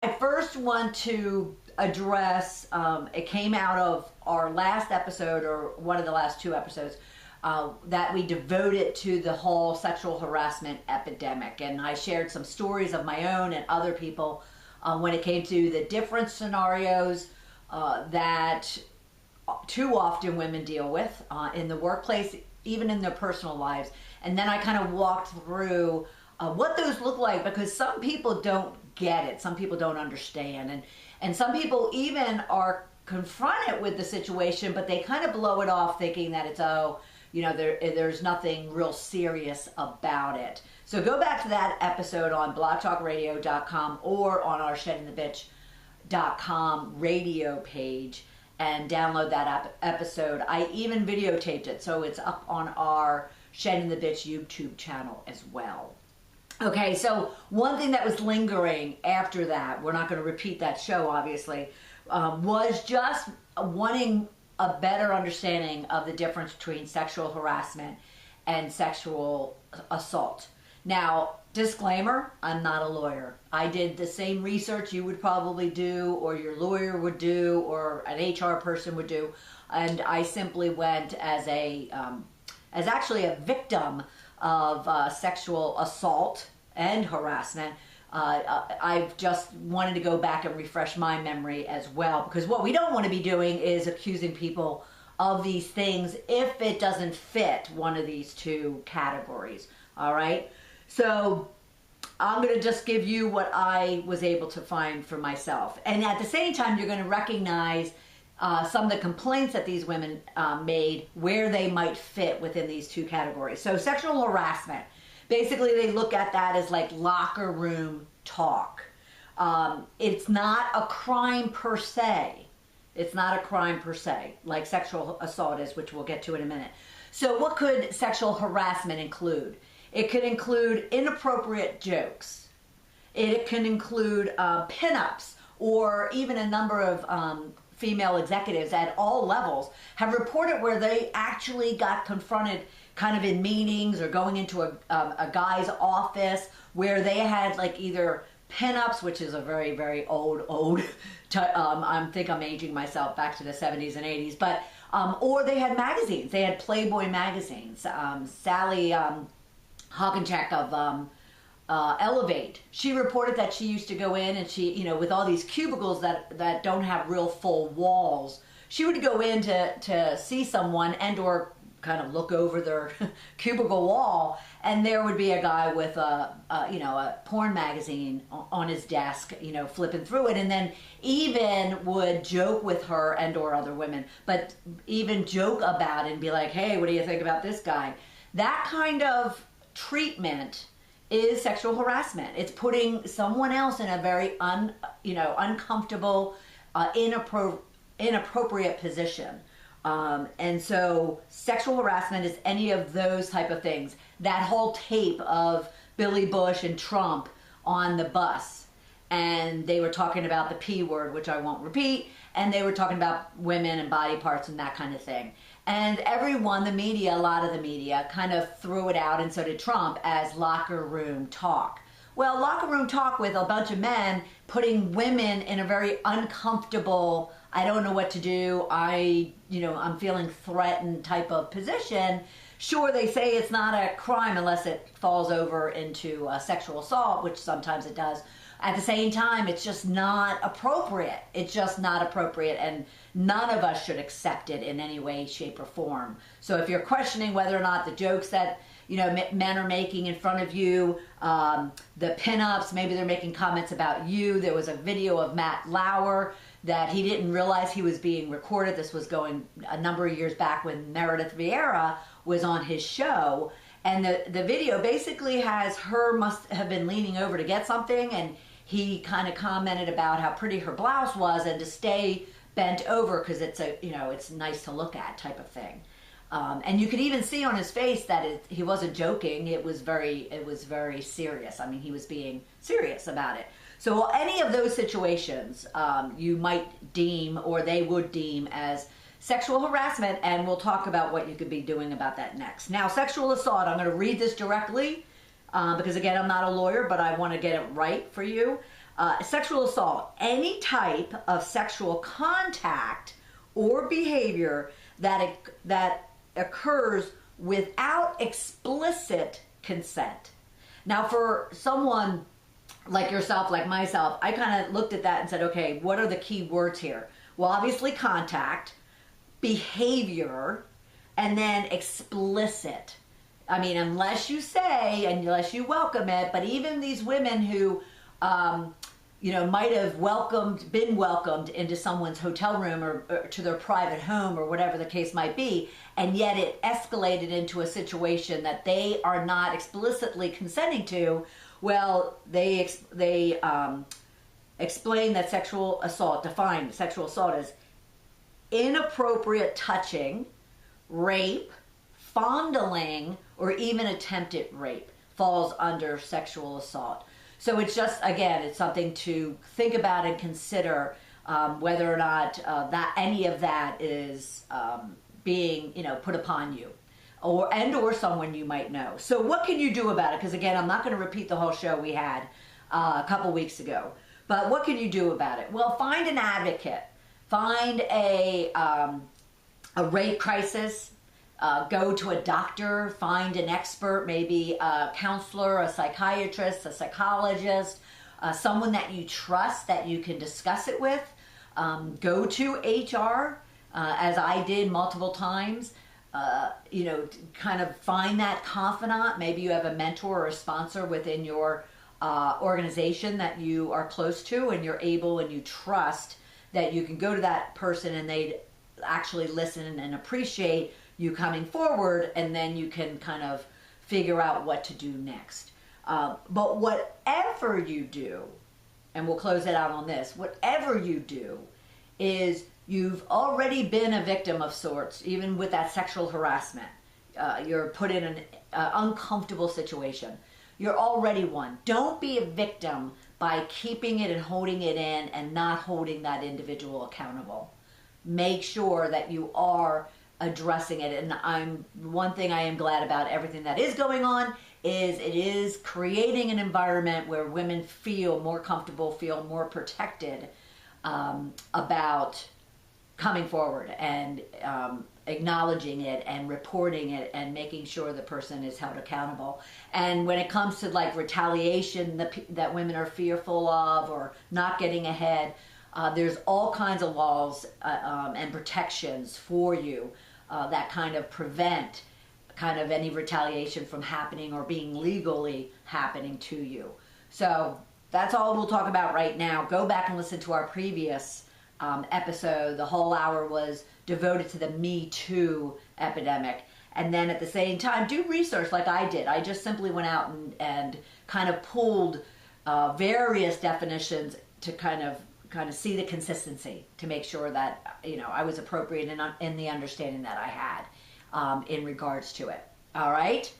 I first want to address, it came out of our last episode, or one of the last two episodes, that we devoted to the whole sexual harassment epidemic. And I shared some stories of my own and other people when it came to the different scenarios that too often women deal with in the workplace, even in their personal lives. And then I kind of walked through what those look like, because some people don't get it. Some people don't understand. And some people even are confronted with the situation, but they kind of blow it off thinking that it's, oh, you know, there's nothing real serious about it. So go back to that episode on blogtalkradio.com or on our sheddingthebitch.com radio page and download that episode. I even videotaped it, so it's up on our Shedding the Bitch YouTube channel as well. Okay, so one thing that was lingering after that, we're not going to repeat that show obviously, was just wanting a better understanding of the difference between sexual harassment and sexual assault. Now, disclaimer, I'm not a lawyer. I did the same research you would probably do, or your lawyer would do, or an HR person would do, and I simply went as actually a victim of sexual assault and harassment. I've just wanted to go back and refresh my memory as well, because what we don't want to be doing is accusing people of these things if it doesn't fit one of these two categories. All right, so I'm going to just give you what I was able to find for myself, and at the same time you're going to recognize some of the complaints that these women made, where they might fit within these two categories. So sexual harassment, basically they look at that as like locker room talk. It's not a crime per se. It's not a crime per se, like sexual assault is, which we'll get to in a minute. So what could sexual harassment include? It could include inappropriate jokes. It can include pinups, or even a number of female executives at all levels have reported where they actually got confronted kind of in meetings or going into a guy's office where they had like either pinups, which is a very, very old, I think I'm aging myself back to the 70s and 80s, but, or they had magazines. They had Playboy magazines. Sally Hawkencheck of Elevate, she reported that she used to go in and she, you know, with all these cubicles that don't have real full walls, she would go in to see someone and or kind of look over their cubicle wall, and there would be a guy with a porn magazine on his desk, you know, flipping through it, and then even would joke with her and or other women, but even joke about it and be like, hey, what do you think about this guy? That kind of treatment is sexual harassment. It's putting someone else in a very uncomfortable, inappropriate position. And so sexual harassment is any of those type of things. That whole tape of Billy Bush and Trump on the bus, and they were talking about the P word, which I won't repeat, and they were talking about women and body parts and that kind of thing. And everyone, the media, a lot of the media, kind of threw it out, and so did Trump, as locker room talk. Well, locker room talk with a bunch of men putting women in a very uncomfortable, I don't know what to do, I'm feeling threatened type of position. Sure, they say it's not a crime unless it falls over into sexual assault, which sometimes it does. At the same time, it's just not appropriate. It's just not appropriate, and none of us should accept it in any way, shape, or form. So if you're questioning whether or not the jokes that men are making in front of you, the pinups, maybe they're making comments about you. There was a video of Matt Lauer that he didn't realize he was being recorded. This was going a number of years back when Meredith Vieira was on his show. And the video basically has her must have been leaning over to get something, and he kind of commented about how pretty her blouse was and to stay bent over because it's nice to look at type of thing. And you could even see on his face that he wasn't joking. It was very serious. I mean, he was being serious about it. So any of those situations you might deem, or they would deem, as sexual harassment, and we'll talk about what you could be doing about that next. Now, sexual assault, I'm going to read this directly because, again, I'm not a lawyer, but I want to get it right for you. Sexual assault, any type of sexual contact or behavior that occurs without explicit consent. Now, for someone like yourself, like myself, I kind of looked at that and said, okay, what are the key words here? Well, obviously contact, behavior, and then explicit. I mean, unless you say, unless you welcome it, but even these women who, might have been welcomed into someone's hotel room or to their private home or whatever the case might be, and yet it escalated into a situation that they are not explicitly consenting to. Well, they explain that sexual assault, define sexual assault as inappropriate touching, rape, fondling, or even attempted rape falls under sexual assault. So it's just, again, it's something to think about and consider whether or not that any of that is being, put upon you, or someone you might know. So what can you do about it? Because again, I'm not going to repeat the whole show we had a couple weeks ago. But what can you do about it? Well, find an advocate. Find a rape crisis. Go to a doctor, find an expert, maybe a counselor, a psychiatrist, a psychologist, someone that you trust that you can discuss it with. Go to HR, as I did multiple times. Kind of find that confidant. Maybe you have a mentor or a sponsor within your organization that you are close to, and you're able and you trust that you can go to that person and they'd actually listen and appreciate you coming forward, and then you can kind of figure out what to do next. But whatever you do, and we'll close it out on this, whatever you do is you've already been a victim of sorts, even with that sexual harassment. You're put in an uncomfortable situation. You're already one. Don't be a victim by keeping it and holding it in and not holding that individual accountable. Make sure that you are addressing it. And one thing I am glad about everything that is going on is it is creating an environment where women feel more comfortable, feel more protected about coming forward and acknowledging it and reporting it and making sure the person is held accountable. And when it comes to like retaliation that women are fearful of or not getting ahead, there's all kinds of laws and protections for you that kind of prevent kind of any retaliation from happening or being legally happening to you. So that's all we'll talk about right now. Go back and listen to our previous episode. The whole hour was devoted to the Me Too epidemic. And then at the same time, do research like I did. I just simply went out and kind of pulled various definitions to kind of see the consistency to make sure that I was appropriate in the understanding that I had in regards to it. All right.